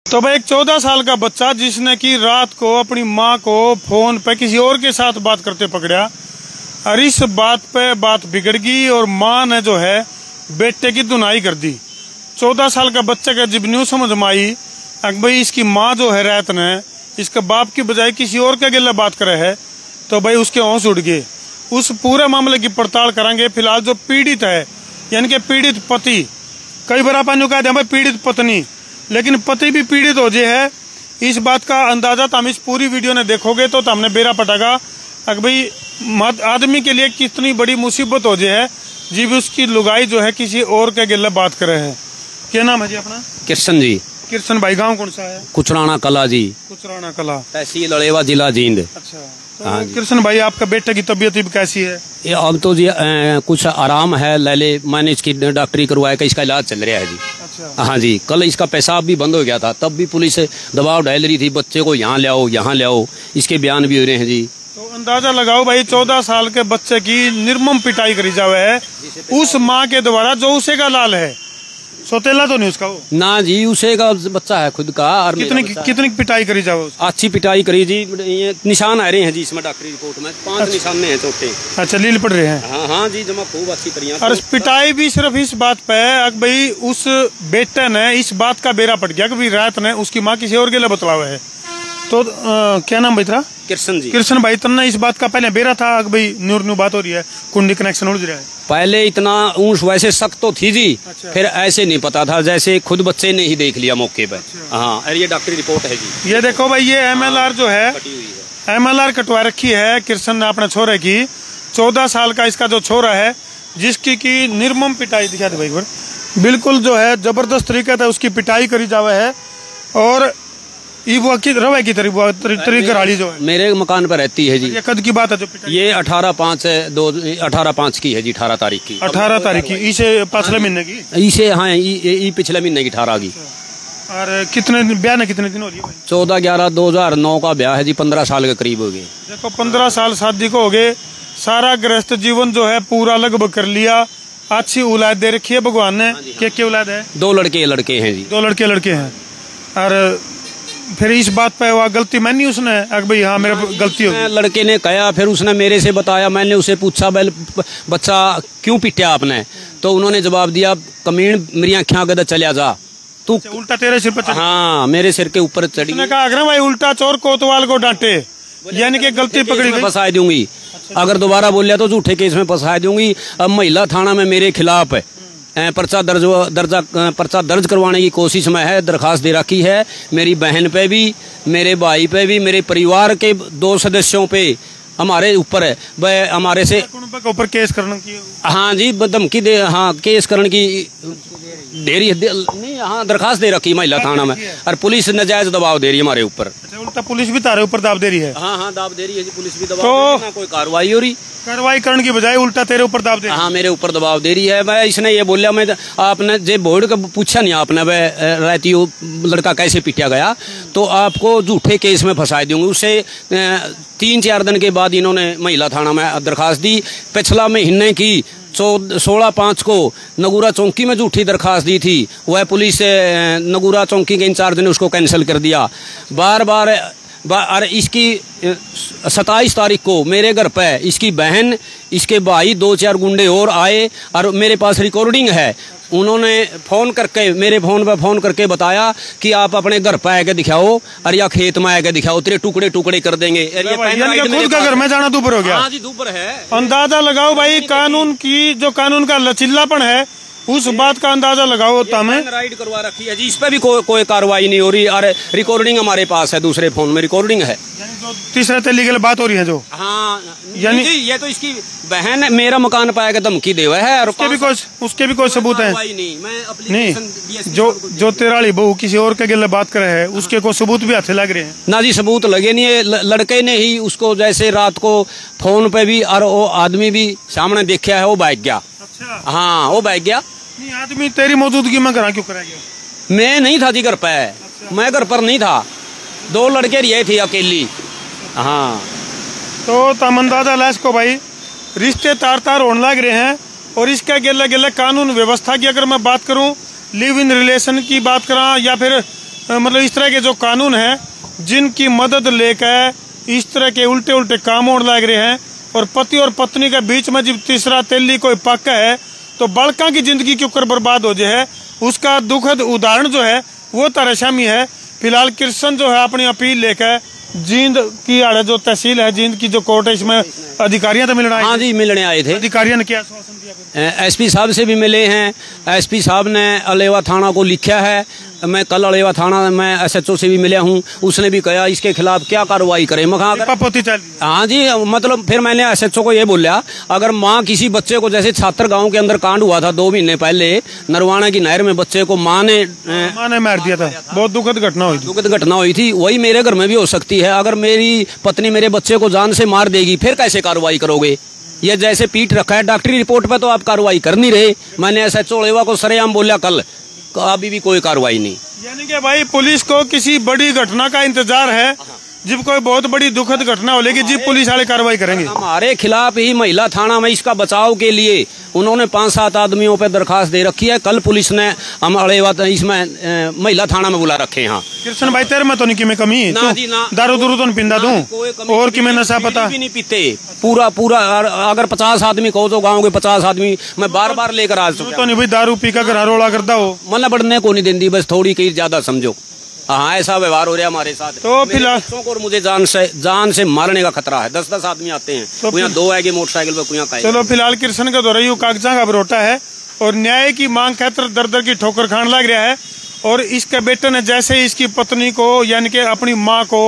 तो भाई एक 14 साल का बच्चा जिसने कि रात को अपनी माँ को फोन पे किसी और के साथ बात करते पकड़ा और इस बात पे बात बिगड़ गई और माँ ने जो है बेटे की धुनाई कर दी। 14 साल का बच्चे का जब न्यू समझ में आई भाई इसकी माँ जो है रात ने इसके बाप की बजाय किसी और के अगले बात करे है तो भाई उसके होश उड़ गए। उस पूरे मामले की पड़ताल करेंगे। फिलहाल जो पीड़ित है यानी कि पीड़ित पति, कई बार अपन कह दें पीड़ित पत्नी, लेकिन पति भी पीड़ित हो जाए है इस बात का अंदाजा तो हम इस पूरी वीडियो ने देखोगे तो हमने बेरा पटागा भाई आदमी के लिए कितनी बड़ी मुसीबत हो जाए है जी भी उसकी लुगाई जो है किसी और के अगले बात करे है। क्या नाम है जी अपना? कृष्ण जी। कृष्ण भाई, गांव कौन सा है? कुचराना कला जी। कुचराना कला, तहसील अलेवा, जिला जींद। अच्छा, तो कृष्ण भाई आपका बेटे की तबीयत कैसी है? ये अब तो जी कुछ आराम है, ले मैंने इसकी डॉक्टरी करवाया का इसका इलाज चल रहा है जी। अच्छा। हाँ जी, कल इसका पेशाब भी बंद हो गया था, तब भी पुलिस दबाव डाल रही थी बच्चे को यहाँ ले आओ यहाँ ले आओ, इसके बयान भी हो रहे हैं जी। तो अंदाजा लगाओ भाई 14 साल के बच्चे की निर्मम पिटाई करी जावे है उस माँ के द्वारा जो उसे का लाल है, सोतेला तो नहीं उसका वो ना जी, उसे का बच्चा है खुद का। और कितनी पिटाई करी जाओ? अच्छी पिटाई करी जी। ये निशान आ रहे हैं जी इसमें डॉक्टरी रिपोर्ट में 5 निशान हैं चोटे। अच्छा, लील पड़ रहे हैं? हाँ हाँ जी, जमा खूब अच्छी करिया। और पिटाई भी सिर्फ इस बात पे भाई उस बेटे ने इस बात का बेरा पड़ गया कि रात ने उसकी माँ किसी और के लिए बतलावा है। तो क्या नाम भाई तेरा? कृष्ण जी। कृष्ण भाई, तन्ना इस बात का पहले बेरा था कि भाई न्यू बात हो रही है, कुंडी कनेक्शन उड़ रहा है? पहले इतना ऊंच वैसे सख्त तो थी जी। अच्छा। फिर ऐसे नहीं पता था, जैसे खुद बच्चे ने ही देख लिया मौके पर। अच्छा। हाँ, और ये डॉक्टरी रिपोर्ट है जी। ये देखो भाई, ये MLR जो है MLR कटवा रखी है कृष्ण ने अपने छोरे की। 14 साल का इसका जो छोरा है जिसकी की निर्मम पिटाई दिखा दे भाई, बिल्कुल जो है जबरदस्त तरीके से उसकी पिटाई करी जावे है। और वो की रवा की तरीके जो है मेरे मकान पर रहती है जी। ये कद की बात है जो ये 18/5 की है जी, 18 तारीख की। 18 तारीख की, इसे पिछले महीने की? इसे हाँ, पिछले महीने की 18 की। और कितने ब्याह ने कितने दिन हो रही है? 14/11/2009 का ब्याह है जी, 15 साल के करीब हो गए। देखो 15 साल शादी को हो गए, सारा गृहस्थ जीवन जो है पूरा लगभग कर लिया। अच्छी औलाद दे रखी है भगवान ने। क्या औलाद है? 2 लड़के हैं जी। 2 लड़के हैं। और फिर इस बात पे वो गलती मानी उसने भाई हाँ मेरे गलती हो गई? लड़के ने कहा, फिर उसने मेरे से बताया, मैंने उसे पूछा बच्चा क्यों पिटा आपने? तो उन्होंने जवाब दिया, कमीन मेरी आँखें आगे चलिया जा तू। उल्टा तेरे सिर पर? हाँ, मेरे सिर के ऊपर चढ़ी। उसने कहा अगर भाई उल्टा चोर कोतवाल को डांटे, यानी कि गलती पकड़ी गई, फंसा दूंगी। अगर दोबारा बोलिया तो झूठे केस में फंसा दूंगी। अब महिला थाना में मेरे खिलाफ पर्चा दर्ज करवाने की कोशिश में है, दरखास्त दे रखी है। मेरी बहन पे भी, मेरे भाई पे भी, मेरे परिवार के 2 सदस्यों पे हमारे ऊपर है, वह हमारे से ऊपर केस करने की। हाँ जी, धमकी दे, हाँ केस करने की देरी नहीं, हाँ दरखास्त दे रखी महिला थाना में। और पुलिस नजायज दबाव दे रही है हमारे ऊपर। उल्टा पुलिस भी तारे ऊपर दाब दे रही है? हाँ हाँ, दाब दे रही है जी, पुलिस भी दबाव दे रही है, कोई कार्रवाई हो रही। कार्रवाई करने की बजाय उल्टा तेरे ऊपर दाब दे रही है? हाँ, मेरे ऊपर दबाव दे रही है। मैं इसने ये बोलिया, मैं आपने जे बोर्ड का पूछा नहीं आपने, वह रहती हो लड़का कैसे पिटा गया, तो आपको झूठे केस में फंसा दूंगी। उससे 3-4 दिन के बाद इन्होंने महिला थाना में दरखास्त दी। पिछला महीने की 16/5 को नगूरा चौकी में झूठी दरखास्त दी थी, वह पुलिस नगूरा चौकी के इंचार्ज ने उसको कैंसिल कर दिया। बार और इसकी 27 तारीख को मेरे घर पे इसकी बहन, इसके भाई, 2-4 गुंडे और आए और मेरे पास रिकॉर्डिंग है। उन्होंने फोन करके, मेरे फोन पे फोन करके बताया कि आप अपने घर पे आके दिखाओ और या खेत में आके दिखाओ, तेरे टुकड़े टुकड़े कर देंगे। खुद का घर में जाना दूपर हो गया? हाँ जी, दूपर है। अंदाजा लगाओ भाई कानून का लचीलापन है, उस बात का अंदाजा लगाओ। राइड करवा रखी है जी, इस पे भी कोई कार्रवाई नहीं हो रही। और रिकॉर्डिंग हमारे पास है, दूसरे फोन में रिकॉर्डिंग है। तीसरे तरीके बात हो रही है जो? हाँ, यानी ये तो इसकी बहन मेरा मकान पाएगा धमकी देवा है। और उसके भी कोई सबूत है? नहीं, जो तेराली बहू किसी और के गिले बात करे है, उसके कोई सबूत भी हाथ लग रहे हैं? ना जी, सबूत लगे नहीं है। लड़के ने ही उसको जैसे रात को फोन पे भी, और वो आदमी भी सामने देखा है, वो भाग गया। अच्छा। हाँ, वो भाग गया। नहीं, आदमी तेरी मौजूदगी में घर क्यों कराया? मैं नहीं था जी घर पे। अच्छा। मैं घर पर नहीं था, 2 लड़के रहे थे अकेली। हाँ, तो तम अंदाजा लाश को भाई रिश्ते तार होने लग रहे हैं। और इसका गिले कानून व्यवस्था की अगर मैं बात करूं, लिव इन रिलेशन की बात करा या फिर मतलब इस तरह के जो कानून हैं जिनकी मदद लेकर इस तरह के उल्टे उल्टे काम होने लग रहे हैं, और पति और पत्नी के बीच में जब तीसरा तेली कोई पक्का है तो बालका की जिंदगी के ऊपर बर्बाद हो जाए, उसका दुखद उदाहरण जो है वो तरशामी है। फिलहाल कृष्ण जो है अपनी अपील लेकर जींद की आड़े जो तहसील है, जींद की जो कोर्ट है, इसमें अधिकारियों तो मिलने आए। हाँ जी, मिलने आए थे। अधिकारियों ने क्या आश्वासन दिया? एसपी साहब से भी मिले हैं। एसपी साहब ने अलेवा थाना को लिखा है। मैं कल अलेवा थाना में एसएचओ से भी मिला हूँ, उसने भी कहा इसके खिलाफ क्या कार्रवाई करें। हाँ जी, मतलब फिर मैंने एसएचओ को ये बोला, अगर माँ किसी बच्चे को, जैसे छात्र गांव के अंदर कांड हुआ था 2 महीने पहले, नरवाना की नहर में बच्चे को माँ ने मार दिया था, बहुत दुखद घटना हुई थी। वही मेरे घर में भी हो सकती है। अगर मेरी पत्नी मेरे बच्चे को जान से मार देगी, फिर कैसे कार्रवाई करोगे? ये जैसे पीट रखा है, डॉक्टरी रिपोर्ट पे तो आप कार्रवाई कर नहीं रहे। मैंने एसएचओ अलेवा को सरेआम बोला कल, अभी भी कोई कार्रवाई नहीं। यानी कि भाई पुलिस को किसी बड़ी घटना का इंतजार है, जब कोई बहुत बड़ी दुखद घटना हो लेगी जब पुलिस वाले कार्रवाई करेंगे। हमारे खिलाफ ही महिला थाना में इसका बचाव के लिए उन्होंने 5-7 आदमियों पे दरखास्त दे रखी है। कल पुलिस ने हम अड़ेवा इसमें महिला थाना में बुला रखे हैं। हाँ कृष्ण भाई, तेरे में तो नहीं कि मैं कमी ना जी ना, दारू दूरू तो नहीं पींदा तू, और कि मैं नशा पता भी नहीं पीते। पूरा अगर 50 आदमी कहो तो गाँव के 50 आदमी मैं बार लेकर आ चुका। तो नहीं भाई दारू पी कर घर रोड़ा करता हो, मतलब बढ़ने को नहीं देती, बस थोड़ी कहीं ज्यादा समझो। हाँ, ऐसा व्यवहार हो रहा है हमारे साथ। तो फिलहाल और मुझे जान से मारने का खतरा है। 10-10 आदमी आते हैं, तो यहाँ 2 आएंगे मोटरसाइकिल पे। चलो फिलहाल कृष्ण का दौरा यू कागजा का बरोटा है और न्याय की मांग खातर दर की ठोकर खान लग रहा है। और इसके बेटे ने जैसे ही इसकी पत्नी को यानी कि अपनी माँ को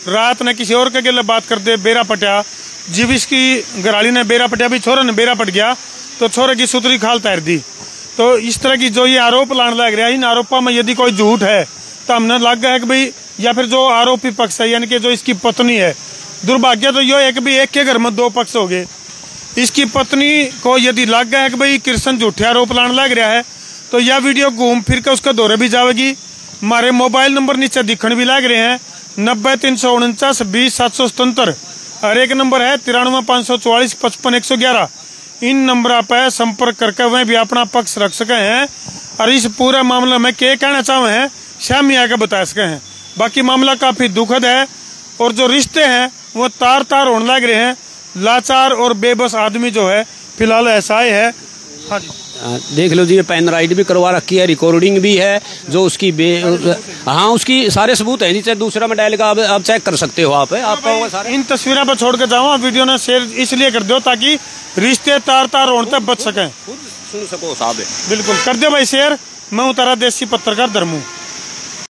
रात ने किसी और के गले बात कर दे बेरा पटिया, जब इसकी घराली ने बेरा पटिया, भी छोरा ने बेरा पट गया तो छोरे की सुतरी खाल तैर दी। तो इस तरह की जो ये आरोप लाने लग रहा है, इन आरोपों में यदि कोई झूठ है तो हमने लग गया है कि भाई, या फिर जो आरोपी पक्ष है यानी कि जो इसकी पत्नी है, दुर्भाग्य तो यह है कि भाई एक के घर में 2 पक्ष हो गए। इसकी पत्नी को यदि लग गया है कि भाई कृष्ण झूठे आरोप लाने लग रहा है तो यह वीडियो घूम फिर के उसका दौरे भी जाएगी। हमारे मोबाइल नंबर नीचे दिखने भी लग रहे हैं 90-349 20-777 और एक नंबर है 93-544 55-111। इन नंबर पर संपर्क करके वह भी अपना पक्ष रख सके हैं और इस पूरे मामले में क्या कहना चाहे हैं शामी आकर बता सके हैं। बाकी मामला काफी दुखद है और जो रिश्ते हैं वो तार होने लग रहे हैं। लाचार और बेबस आदमी जो है फिलहाल ऐसा ही है। हाँ जी, देख लो जी, ये पेन राइट भी करवा रखी है, रिकॉर्डिंग भी है जो उसकी हाँ उसकी सारे सबूत है। नीचे दूसरा में डायल का आप चेक कर सकते हो। आप सारे इन तस्वीरों पर छोड़ के जाओ, वीडियो ने शेयर इसलिए कर दो ताकि रिश्ते तार होने तक बच सकें। सुन सको साहब, बिल्कुल कर दो भाई शेयर। मैं उतारा देसी पत्रकार धर्मू।